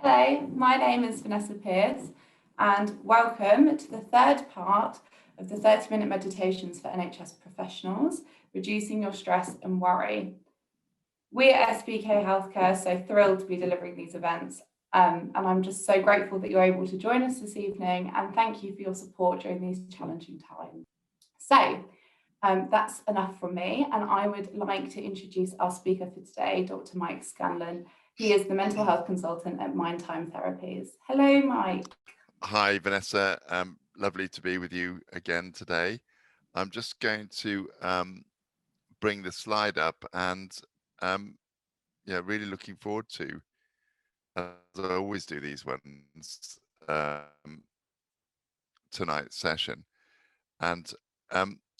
Hello, my name is Vanessa Pearce and welcome to the third part of the 30-minute meditations for NHS professionals, reducing your stress and worry. We at SBK Healthcare are so thrilled to be delivering these events and I'm just so grateful that you're able to join us this evening, and thank you for your support during these challenging times. So that's enough from me, and I would like to introduce our speaker for today, Dr Mike Scanlan. He is the mental health consultant at Mindtime Therapies. Hello, Mike. Hi, Vanessa. Lovely to be with you again today. I'm just going to bring the slide up, and really looking forward to, as I always do these ones, tonight's session. And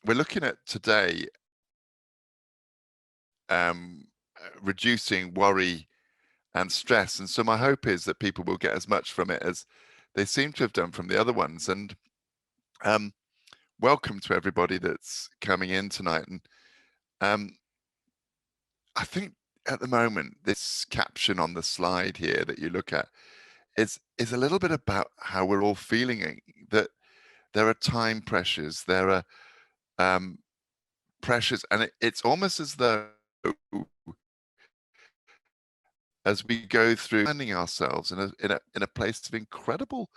we're looking at today reducing worry and stress. And so my hope is that people will get as much from it as they seem to have done from the other ones. And welcome to everybody that's coming in tonight. And I think at the moment, this caption on the slide here that you look at is a little bit about how we're all feeling, that there are time pressures, there are pressures, and it's almost as though as we go through finding ourselves in a place of incredible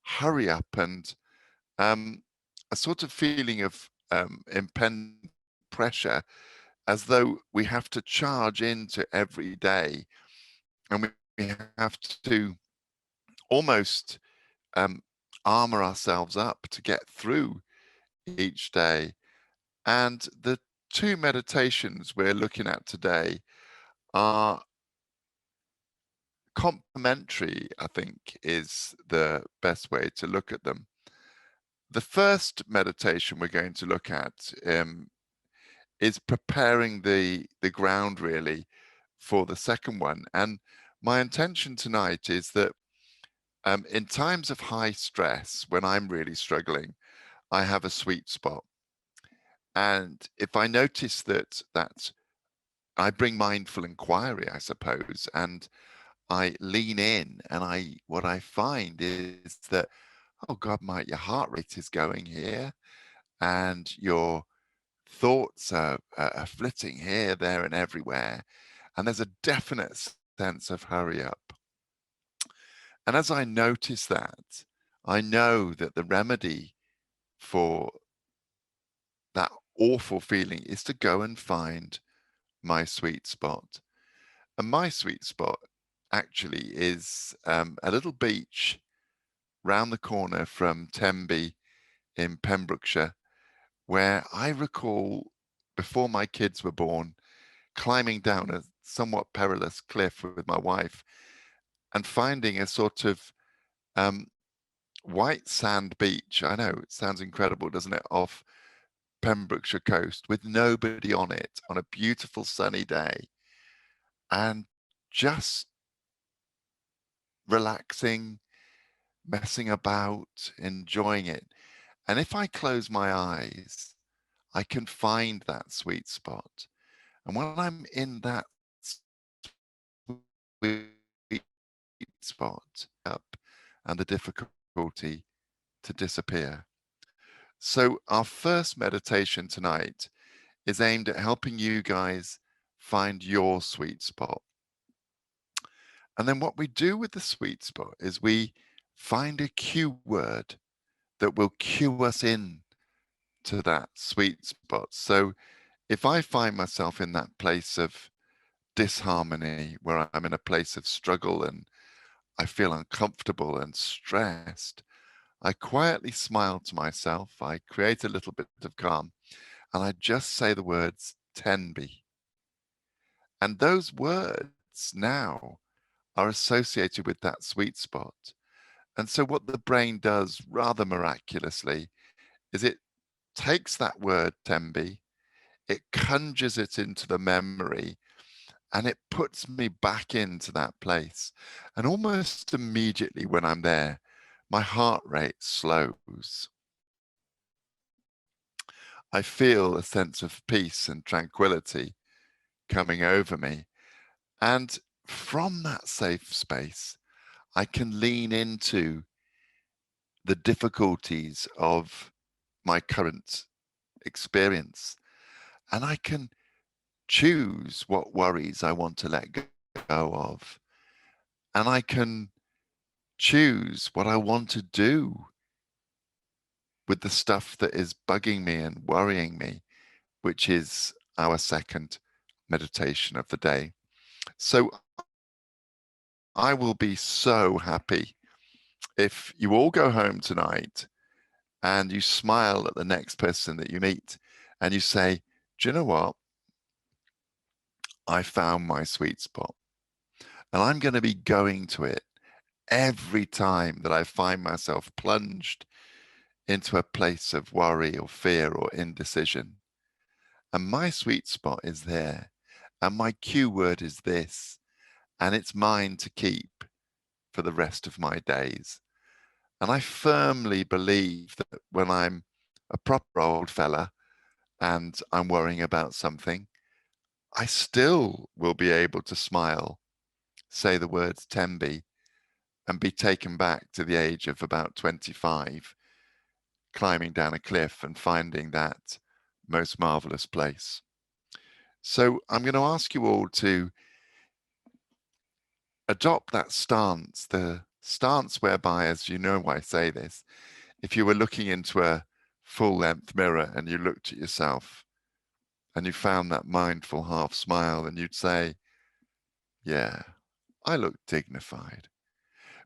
hurry up and a sort of feeling of impending pressure, as though we have to charge into every day, and we have to almost armor ourselves up to get through each day. And the two meditations we're looking at today are complementary, I think, is the best way to look at them. The first meditation we're going to look at is preparing the ground really for the second one. And my intention tonight is that in times of high stress, when I'm really struggling, I have a sweet spot. And if I notice that I bring mindful inquiry, I suppose, and I lean in, and what I find is that, oh God, Mike, your heart rate is going here, and your thoughts are flitting here, there, and everywhere. And there's a definite sense of hurry up. And as I notice that, I know that the remedy for that awful feeling is to go and find my sweet spot. And my sweet spot actually is a little beach round the corner from Tenby in Pembrokeshire, where I recall, before my kids were born, climbing down a somewhat perilous cliff with my wife and finding a sort of white sand beach. I know it sounds incredible, doesn't it? Off Pembrokeshire coast with nobody on it on a beautiful sunny day, and just relaxing, messing about, enjoying it. And if I close my eyes, I can find that sweet spot. And when I'm in that sweet spot up, and the difficulty to disappear. So our first meditation tonight is aimed at helping you guys find your sweet spot. And then what we do with the sweet spot is we find a cue word that will cue us in to that sweet spot. So if I find myself in that place of disharmony, where I'm in a place of struggle and I feel uncomfortable and stressed, I quietly smile to myself, I create a little bit of calm, and I just say the words Tenby. And those words now are associated with that sweet spot. And so what the brain does rather miraculously is it takes that word Tenby, it conjures it into the memory, and it puts me back into that place. And almost immediately when I'm there, my heart rate slows. I feel a sense of peace and tranquility coming over me. And from that safe space, I can lean into the difficulties of my current experience, and I can choose what worries I want to let go of, and I can choose what I want to do with the stuff that is bugging me and worrying me, which is our second meditation of the day. So I will be so happy if you all go home tonight and you smile at the next person that you meet and you say, do you know what? I found my sweet spot, and I'm going to be going to it every time that I find myself plunged into a place of worry or fear or indecision. And my sweet spot is there. And my cue word is this. And it's mine to keep for the rest of my days. And I firmly believe that when I'm a proper old fella and I'm worrying about something, I still will be able to smile, say the words Tembi, and be taken back to the age of about 25, climbing down a cliff and finding that most marvelous place. So I'm going to ask you all to adopt that stance, the stance whereby, as you know why I say this, if you were looking into a full-length mirror and you looked at yourself and you found that mindful half smile, and you'd say, yeah, I look dignified,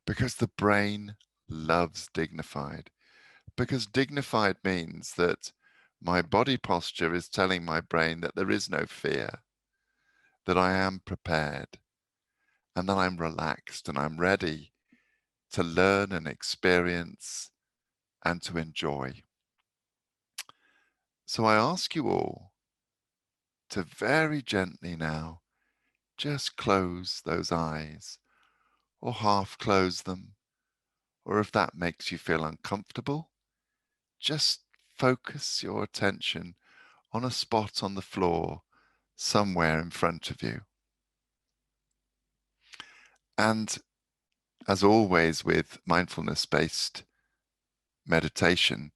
because the brain loves dignified, because dignified means that my body posture is telling my brain that there is no fear, that I am prepared, and that I'm relaxed and I'm ready to learn and experience and to enjoy. So I ask you all to very gently now just close those eyes, or half close them, or if that makes you feel uncomfortable, just focus your attention on a spot on the floor somewhere in front of you. And as always with mindfulness-based meditation,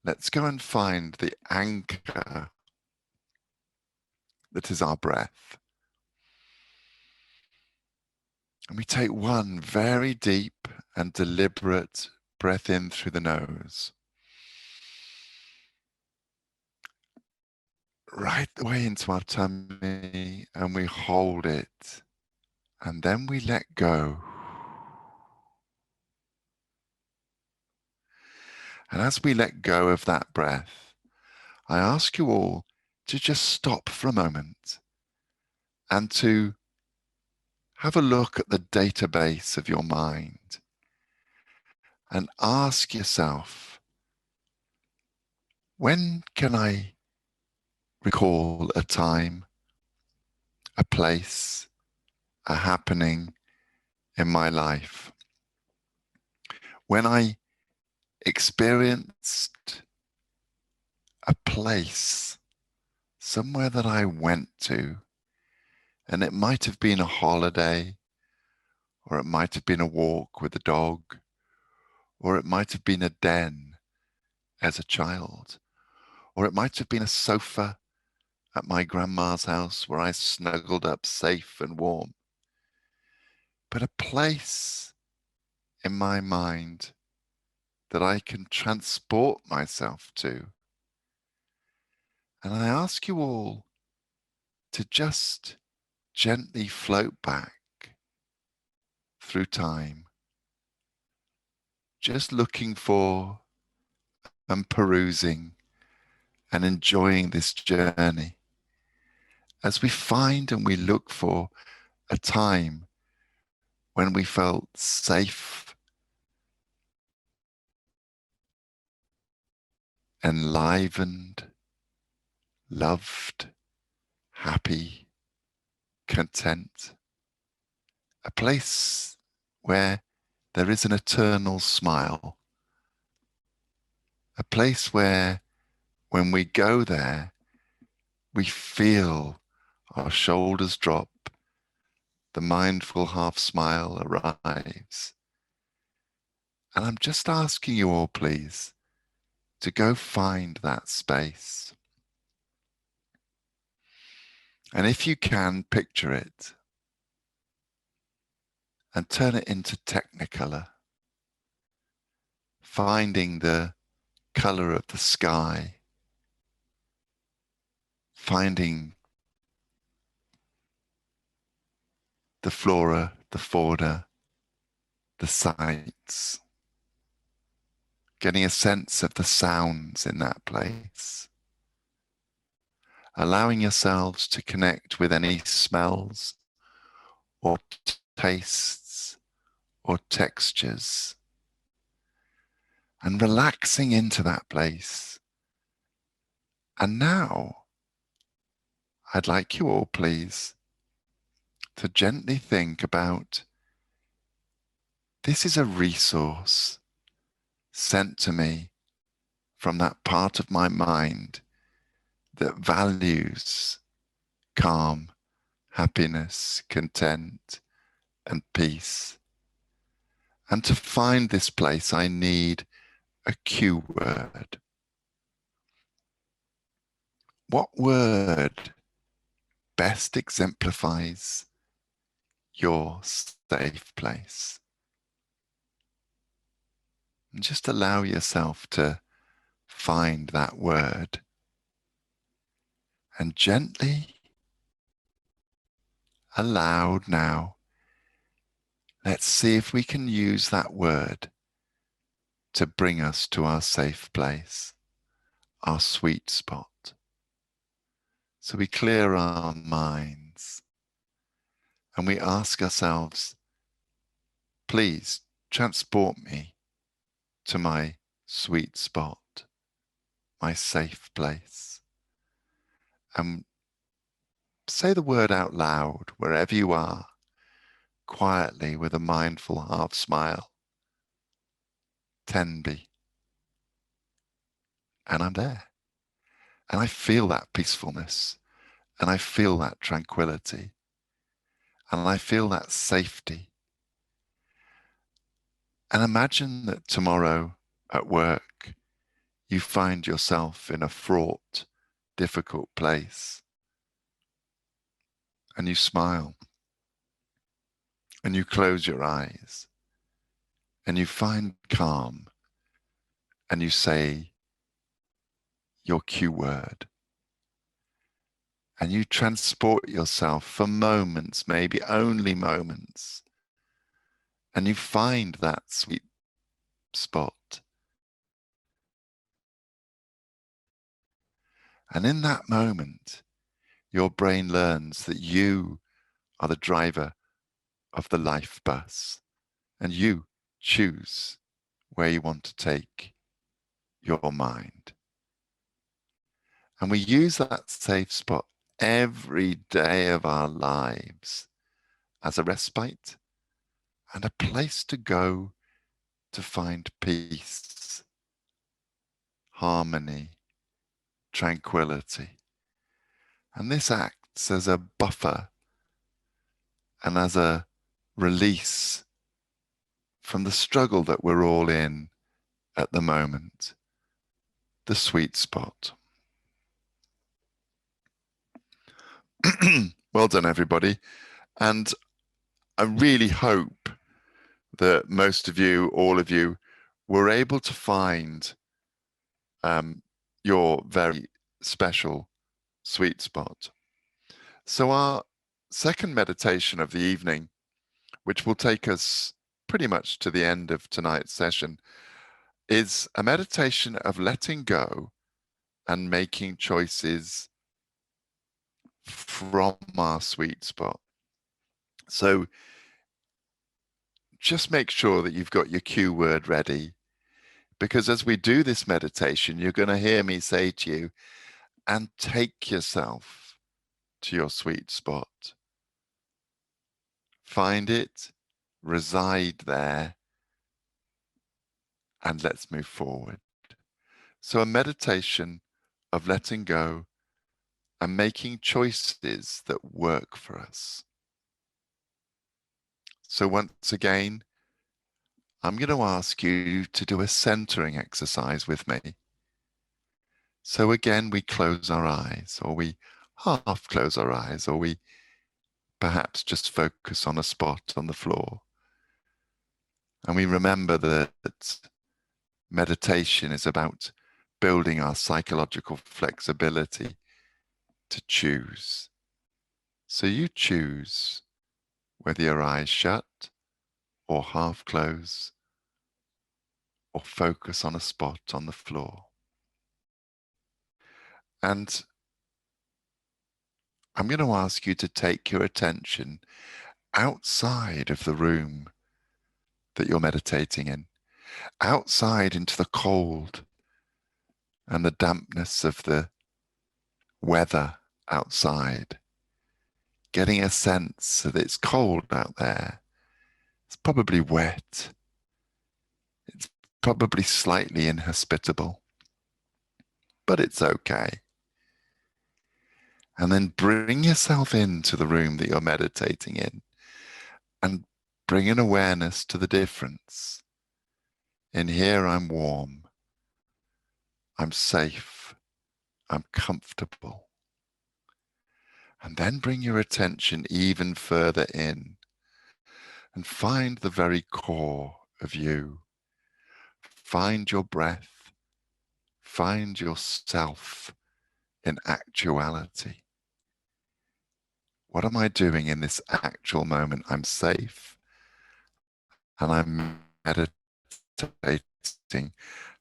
let's go and find the anchor that is our breath. And we take one very deep and deliberate breath in through the nose, right the way into our tummy, and we hold it, and then we let go. And as we let go of that breath, I ask you all to just stop for a moment and to have a look at the database of your mind and ask yourself, when can I recall a time, a place, a happening in my life when I experienced a place, somewhere that I went to, and it might have been a holiday, or it might have been a walk with a dog, or it might have been a den as a child, or it might have been a sofa at my grandma's house where I snuggled up safe and warm. But a place in my mind that I can transport myself to. And I ask you all to just gently float back through time, just looking for and perusing and enjoying this journey as we find and we look for a time when we felt safe, enlivened, loved, happy, content, a place where there is an eternal smile, a place where when we go there, we feel our shoulders drop, the mindful half smile arrives, And I'm just asking you all, please, to go find that space. And if you can, picture it and turn it into Technicolor, finding the color of the sky, finding the flora, the fauna, the sights, getting a sense of the sounds in that place, allowing yourselves to connect with any smells or tastes or textures, and relaxing into that place. And now, I'd like you all, please, to gently think about, this is a resource sent to me from that part of my mind that values calm, happiness, content, and peace. And to find this place, I need a cue word. What word best exemplifies your safe place? And just allow yourself to find that word. And gently, aloud now, let's see if we can use that word to bring us to our safe place, our sweet spot. So we clear our minds and we ask ourselves, please transport me to my sweet spot, my safe place. And say the word out loud wherever you are, quietly with a mindful half smile. Tenby. And I'm there. And I feel that peacefulness. And I feel that tranquility. And I feel that safety. And imagine that tomorrow at work, you find yourself in a fraught, difficult place. And you smile. And you close your eyes. And you find calm. And you say your cue word. And you transport yourself for moments, maybe only moments. And you find that sweet spot. And in that moment, your brain learns that you are the driver of the life bus, and you choose where you want to take your mind. And we use that safe spot every day of our lives as a respite and a place to go to find peace, harmony, tranquility. And this acts as a buffer and as a release from the struggle that we're all in at the moment, the sweet spot. Well done, everybody. And I really hope that most of you, all of you, were able to find your very special sweet spot. So our second meditation of the evening, which will take us pretty much to the end of tonight's session, is a meditation of letting go and making choices from our sweet spot. So just make sure that you've got your cue word ready, because as we do this meditation, you're going to hear me say to you, and take yourself to your sweet spot. Find it, reside there, and let's move forward. So a meditation of letting go and making choices that work for us. So once again, I'm going to ask you to do a centering exercise with me. So again, we close our eyes, or we half close our eyes, or we perhaps just focus on a spot on the floor. And we remember that meditation is about building our psychological flexibility to choose. So you choose whether your eyes shut or half close or focus on a spot on the floor. And I'm going to ask you to take your attention outside of the room that you're meditating in, outside into the cold and the dampness of the weather outside, getting a sense that it's cold out there. It's probably wet. It's probably slightly inhospitable, but it's okay. And then bring yourself into the room that you're meditating in and bring an awareness to the difference. In here, I'm warm, I'm safe, I'm comfortable. And then bring your attention even further in and find the very core of you. Find your breath, find yourself in actuality. What am I doing in this actual moment? I'm safe and I'm meditating,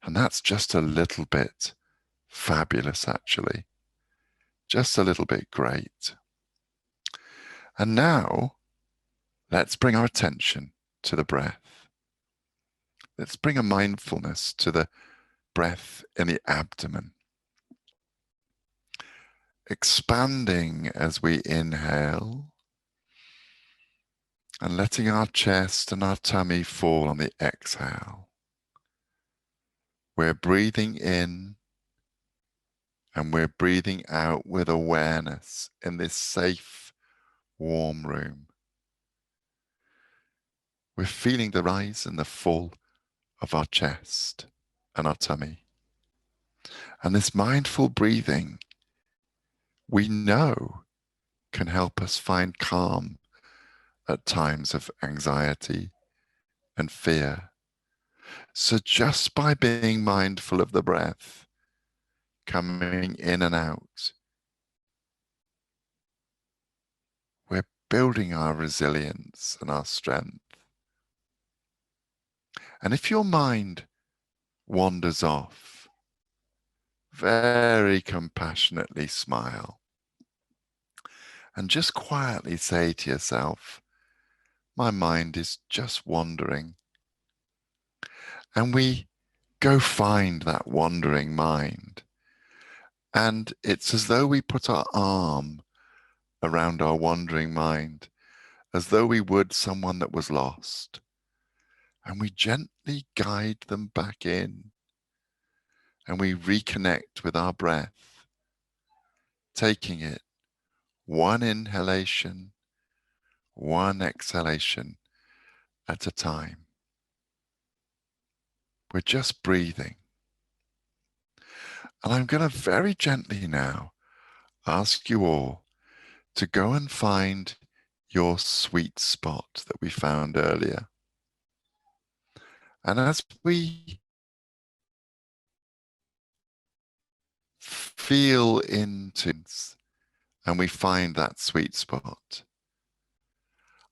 and that's just a little bit fabulous, actually. Just a little bit great. And now let's bring our attention to the breath. Let's bring a mindfulness to the breath in the abdomen, expanding as we inhale and letting our chest and our tummy fall on the exhale. We're breathing in and we're breathing out with awareness in this safe, warm room. We're feeling the rise and the fall of our chest and our tummy. And this mindful breathing, we know, can help us find calm at times of anxiety and fear. So just by being mindful of the breath, coming in and out, we're building our resilience and our strength. And if your mind wanders off, very compassionately smile and just quietly say to yourself, my mind is just wandering. And we go find that wandering mind. And it's as though we put our arm around our wandering mind, as though we would someone that was lost. And we gently guide them back in. And we reconnect with our breath, taking it one inhalation, one exhalation at a time. We're just breathing. And I'm going to very gently now ask you all to go and find your sweet spot that we found earlier. And as we feel into and we find that sweet spot,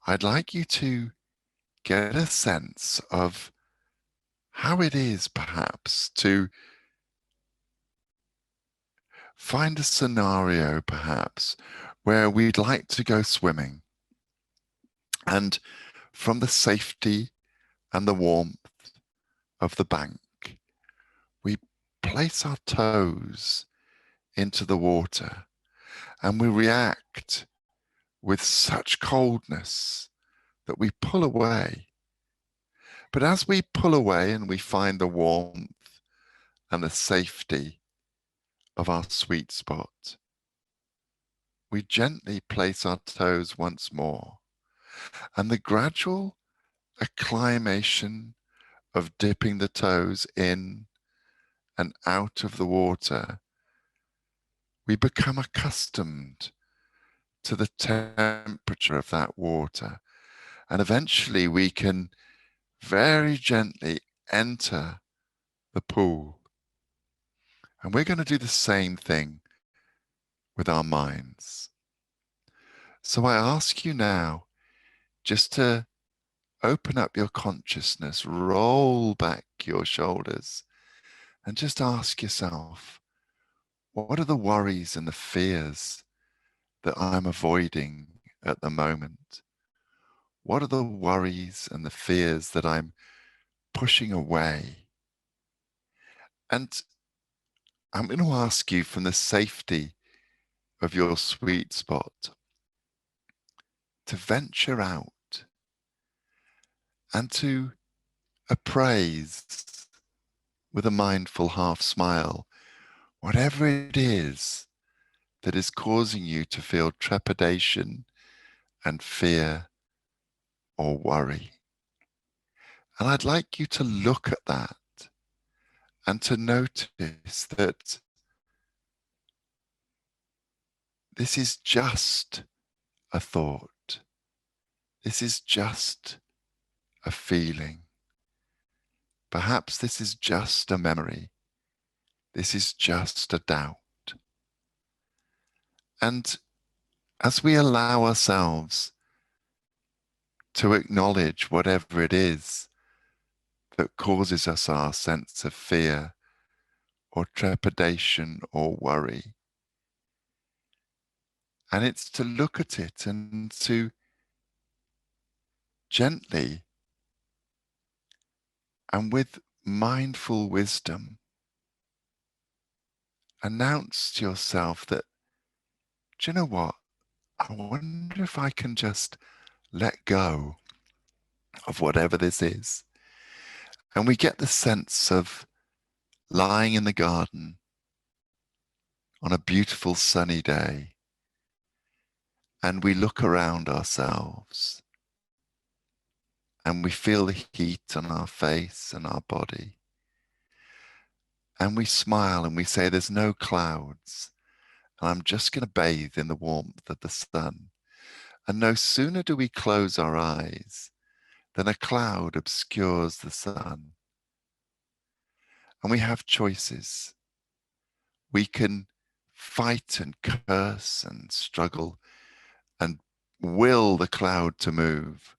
I'd like you to get a sense of how it is perhaps to find a scenario perhaps where we'd like to go swimming, and from the safety and the warmth of the bank, we place our toes into the water and we react with such coldness that we pull away. But as we pull away and we find the warmth and the safety of our sweet spot, we gently place our toes once more, and the gradual acclimation of dipping the toes in and out of the water, we become accustomed to the temperature of that water. And eventually we can very gently enter the pool. And we're going to do the same thing with our minds. So I ask you now just to open up your consciousness, roll back your shoulders, and just ask yourself, what are the worries and the fears that I'm avoiding at the moment? What are the worries and the fears that I'm pushing away? And I'm going to ask you, from the safety of your sweet spot, to venture out and to appraise with a mindful half smile whatever it is that is causing you to feel trepidation and fear or worry. And I'd like you to look at that and to notice that this is just a thought. This is just a feeling. Perhaps this is just a memory. This is just a doubt. And as we allow ourselves to acknowledge whatever it is that causes us our sense of fear or trepidation or worry, and it's to look at it and to gently and with mindful wisdom announce to yourself that, do you know what? I wonder if I can just let go of whatever this is. And we get the sense of lying in the garden on a beautiful sunny day, and we look around ourselves and we feel the heat on our face and our body. And we smile and we say, there's no clouds, and I'm just going to bathe in the warmth of the sun. And no sooner do we close our eyes than a cloud obscures the sun. And we have choices. We can fight and curse and struggle and will the cloud to move.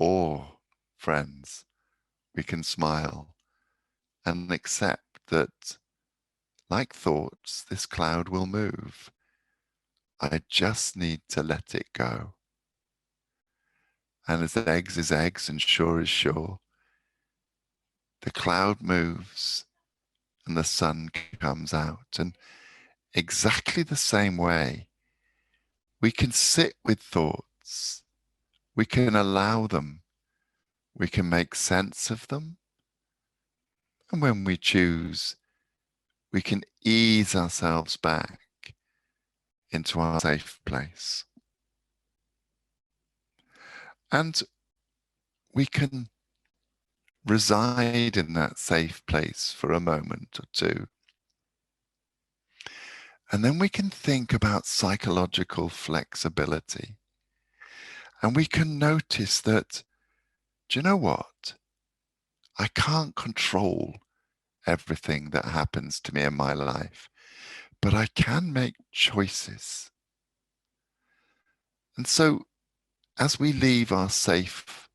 Or, friends, we can smile and accept that, like thoughts, this cloud will move. I just need to let it go. And as eggs is eggs and sure is sure, the cloud moves and the sun comes out. And exactly the same way, we can sit with thoughts, we can allow them, we can make sense of them. And when we choose, we can ease ourselves back into our safe place. And we can reside in that safe place for a moment or two. And then we can think about psychological flexibility. And we can notice that, do you know what? I can't control everything that happens to me in my life, but I can make choices. And so as we leave our safe,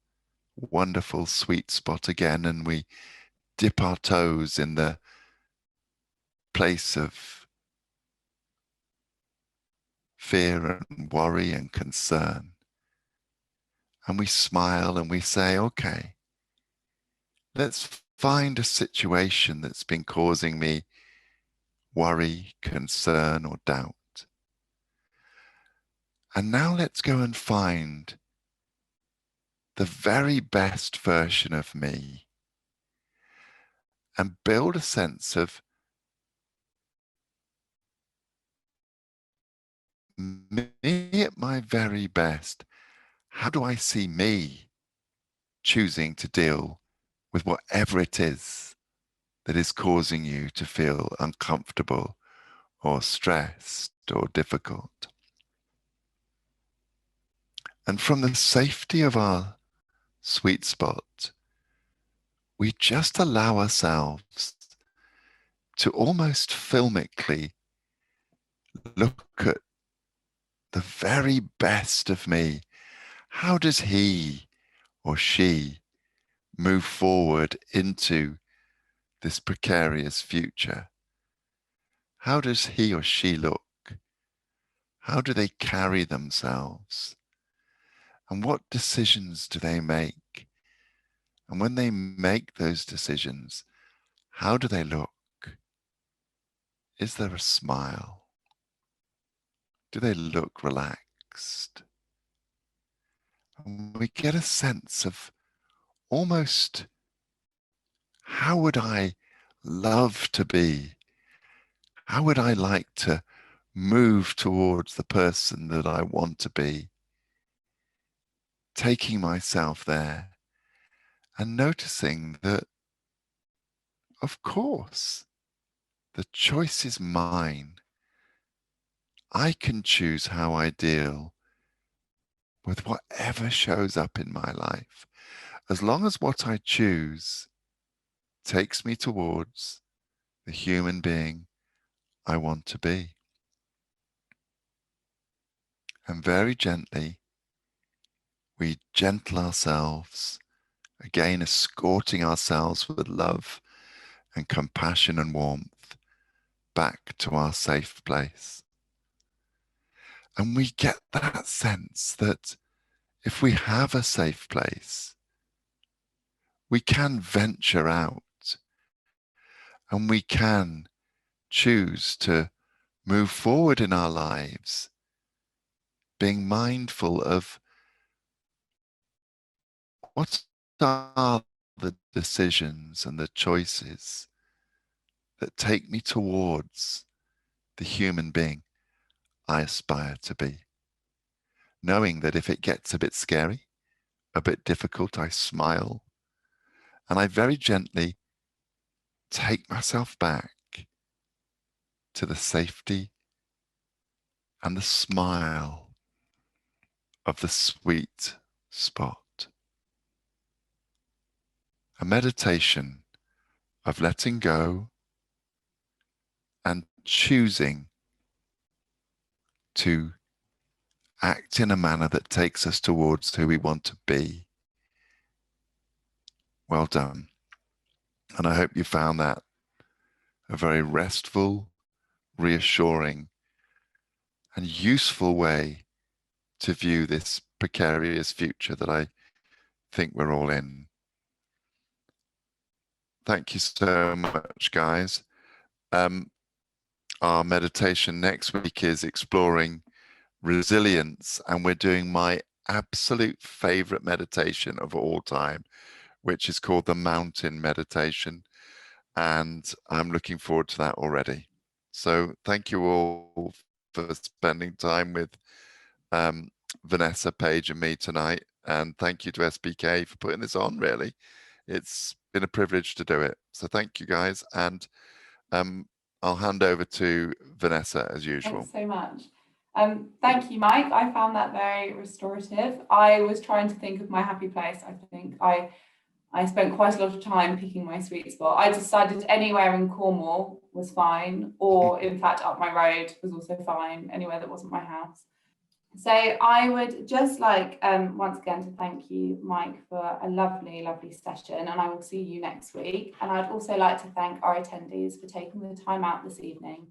wonderful, sweet spot again, and we dip our toes in the place of fear and worry and concern, and we smile and we say, okay, let's find a situation that's been causing me worry, concern, or doubt. And now let's go and find the very best version of me and build a sense of me at my very best. How do I see me choosing to deal with whatever it is that is causing you to feel uncomfortable or stressed or difficult. And from the safety of our sweet spot, we just allow ourselves to almost filmically look at the very best of me. How does he or she move forward into this precarious future? How does he or she look? How do they carry themselves? And what decisions do they make? And when they make those decisions, how do they look? Is there a smile? Do they look relaxed? And we get a sense of almost, how would I love to be? How would I like to move towards the person that I want to be? Taking myself there and noticing that, of course, the choice is mine. I can choose how I deal with whatever shows up in my life, as long as what I choose takes me towards the human being I want to be. And very gently, we gentle ourselves, again escorting ourselves with love and compassion and warmth back to our safe place. And we get that sense that if we have a safe place, we can venture out and we can choose to move forward in our lives, being mindful of what are the decisions and the choices that take me towards the human being I aspire to be. Knowing that if it gets a bit scary, a bit difficult, I smile and I very gently take myself back to the safety and the smile of the sweet spot. A meditation of letting go and choosing to act in a manner that takes us towards who we want to be. Well done. And I hope you found that a very restful, reassuring, and useful way to view this precarious future that I think we're all in. Thank you so much, guys. Our meditation next week is exploring resilience, and we're doing my absolute favorite meditation of all time, which is called the mountain meditation. And I'm looking forward to that already. So thank you all for spending time with Vanessa, Paige, and me tonight. And thank you to SBK for putting this on, really. It's been a privilege to do it. So thank you, guys. And I'll hand over to Vanessa as usual. Thanks so much. Thank you, Mike. I found that very restorative. I was trying to think of my happy place. I think I spent quite a lot of time picking my sweet spot. I decided anywhere in Cornwall was fine, or in fact up my road was also fine, anywhere that wasn't my house. So I would just like once again to thank you, Mike, for a lovely, lovely session, and I will see you next week. And I'd also like to thank our attendees for taking the time out this evening.